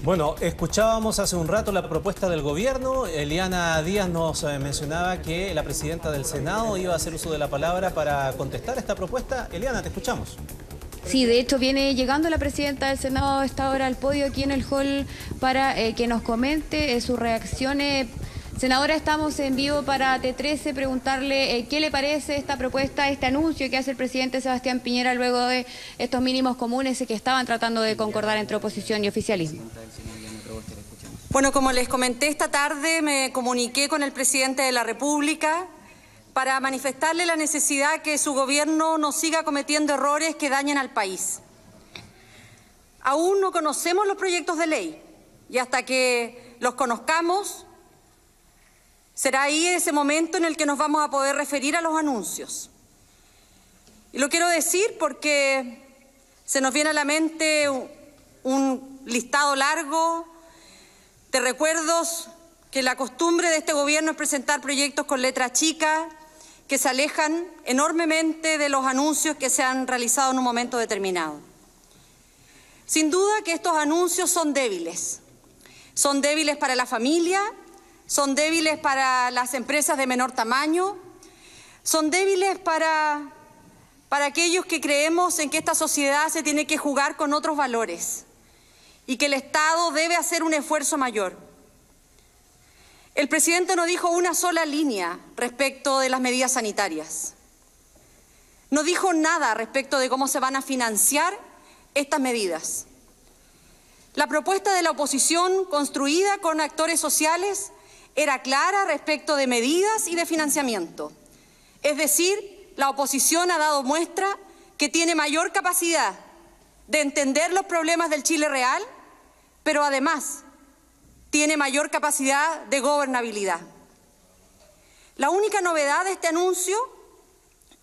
Bueno, escuchábamos hace un rato la propuesta del gobierno. Eliana Díaz nos mencionaba que la presidenta del Senado iba a hacer uso de la palabra para contestar esta propuesta. Eliana, te escuchamos. Sí, de hecho viene llegando la presidenta del Senado a esta hora al podio aquí en el hall para que nos comente sus reacciones. Senadora, estamos en vivo para T13, preguntarle qué le parece esta propuesta, este anuncio que hace el presidente Sebastián Piñera luego de estos mínimos comunes que estaban tratando de concordar entre oposición y oficialismo. Bueno, como les comenté esta tarde, me comuniqué con el presidente de la República para manifestarle la necesidad que su gobierno no siga cometiendo errores que dañen al país. Aún no conocemos los proyectos de ley y hasta que los conozcamos, será ahí ese momento en el que nos vamos a poder referir a los anuncios. Y lo quiero decir porque se nos viene a la mente un listado largo de recuerdos que la costumbre de este gobierno es presentar proyectos con letra chica que se alejan enormemente de los anuncios que se han realizado en un momento determinado. Sin duda que estos anuncios son débiles para la familia, son débiles para las empresas de menor tamaño, son débiles para aquellos que creemos en que esta sociedad se tiene que jugar con otros valores y que el Estado debe hacer un esfuerzo mayor. El presidente no dijo una sola línea respecto de las medidas sanitarias. No dijo nada respecto de cómo se van a financiar estas medidas. La propuesta de la oposición, construida con actores sociales, era clara respecto de medidas y de financiamiento. Es decir, la oposición ha dado muestra que tiene mayor capacidad de entender los problemas del Chile real, pero además tiene mayor capacidad de gobernabilidad. La única novedad de este anuncio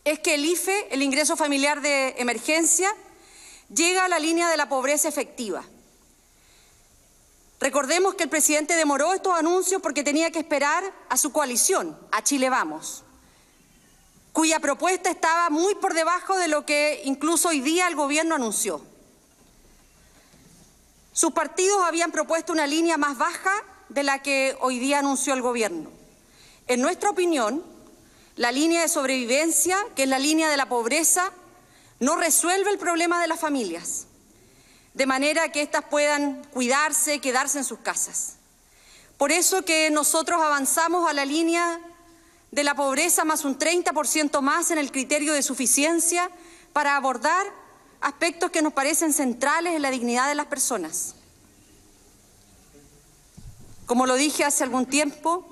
es que el IFE, el ingreso familiar de emergencia, llega a la línea de la pobreza efectiva. Recordemos que el presidente demoró estos anuncios porque tenía que esperar a su coalición, a Chile Vamos, cuya propuesta estaba muy por debajo de lo que incluso hoy día el gobierno anunció. Sus partidos habían propuesto una línea más baja de la que hoy día anunció el gobierno. En nuestra opinión, la línea de sobrevivencia, que es la línea de la pobreza, no resuelve el problema de las familias, de manera que éstas puedan cuidarse, quedarse en sus casas. Por eso que nosotros avanzamos a la línea de la pobreza más un 30% más en el criterio de suficiencia para abordar aspectos que nos parecen centrales en la dignidad de las personas. Como lo dije hace algún tiempo,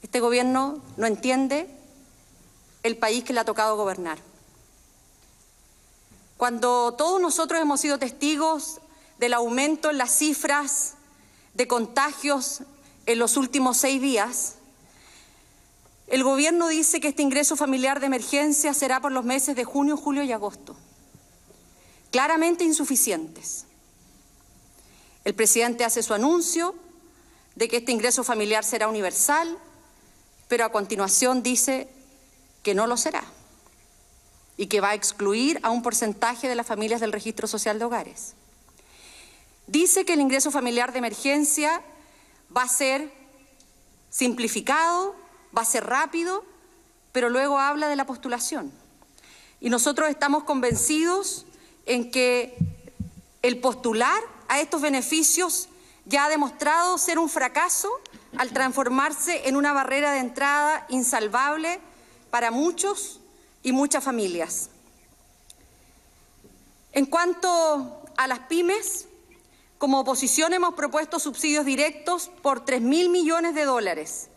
este gobierno no entiende el país que le ha tocado gobernar. Cuando todos nosotros hemos sido testigos del aumento en las cifras de contagios en los últimos 6 días, el gobierno dice que este ingreso familiar de emergencia será por los meses de junio, julio y agosto. Claramente insuficientes. El presidente hace su anuncio de que este ingreso familiar será universal, pero a continuación dice que no lo será y que va a excluir a un porcentaje de las familias del registro social de hogares. Dice que el ingreso familiar de emergencia va a ser simplificado, va a ser rápido, pero luego habla de la postulación. Y nosotros estamos convencidos en que el postular a estos beneficios ya ha demostrado ser un fracaso al transformarse en una barrera de entrada insalvable para muchos y muchas familias. En cuanto a las pymes, como oposición hemos propuesto subsidios directos por 3.000 millones de dólares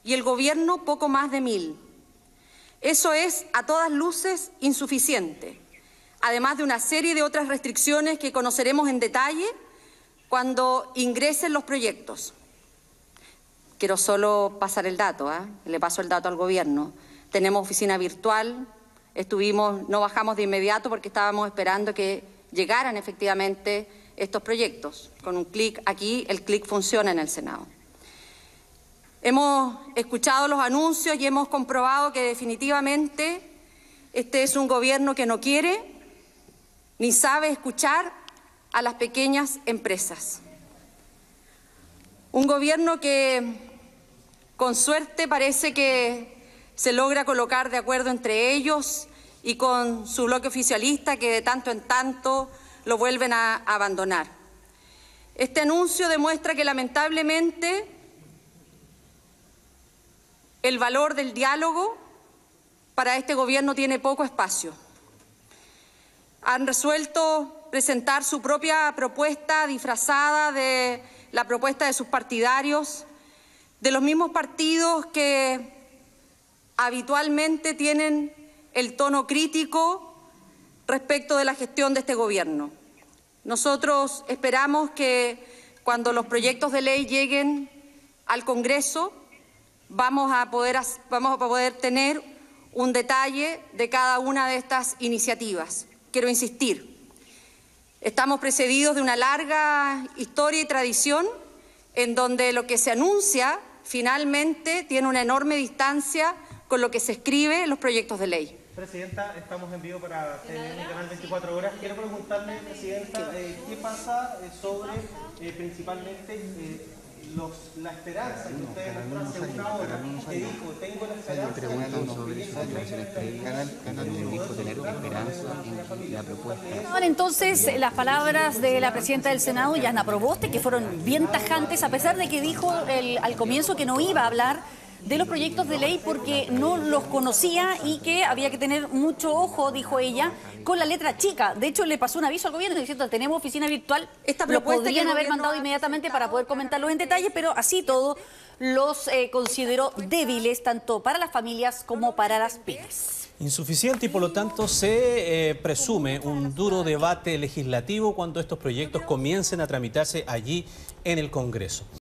y el gobierno poco más de 1.000. Eso es a todas luces insuficiente, además de una serie de otras restricciones que conoceremos en detalle cuando ingresen los proyectos. Quiero solo pasar el dato, le paso el dato al gobierno. Tenemos oficina virtual, no bajamos de inmediato porque estábamos esperando que llegaran efectivamente estos proyectos. Con un clic aquí, el clic funciona en el Senado. Hemos escuchado los anuncios y hemos comprobado que definitivamente este es un gobierno que no quiere ni sabe escuchar a las pequeñas empresas. Un gobierno que, con suerte, parece que se logra colocar de acuerdo entre ellos y con su bloque oficialista, que de tanto en tanto lo vuelven a abandonar. Este anuncio demuestra que, lamentablemente, el valor del diálogo para este gobierno tiene poco espacio. Han resuelto presentar su propia propuesta disfrazada de la propuesta de sus partidarios, de los mismos partidos que habitualmente tienen el tono crítico respecto de la gestión de este gobierno. Nosotros esperamos que cuando los proyectos de ley lleguen al Congreso vamos a poder tener un detalle de cada una de estas iniciativas. Quiero insistir, estamos precedidos de una larga historia y tradición en donde lo que se anuncia finalmente tiene una enorme distancia con lo que se escribe en los proyectos de ley. Presidenta, estamos en vivo para TVN, Canal 24 Horas. Quiero preguntarle, Presidenta, ¿qué pasa sobre principalmente la esperanza que usted mostró hace una hora? Que dijo, tengo la esperanza de sobre sus declaraciones previas, donde dijo tener esperanza en la propuesta. Entonces, las palabras de la presidenta del Senado, Yana Proboste, que fueron bien tajantes, a pesar de que dijo al comienzo que no iba a hablar de los proyectos de ley porque no los conocía y que había que tener mucho ojo, dijo ella, con la letra chica. De hecho, le pasó un aviso al gobierno diciendo, tenemos oficina virtual, lo podrían haber mandado inmediatamente para poder comentarlo en detalle, pero así todo los consideró débiles tanto para las familias como para las pymes. Insuficiente y por lo tanto se presume un duro debate legislativo cuando estos proyectos comiencen a tramitarse allí en el Congreso.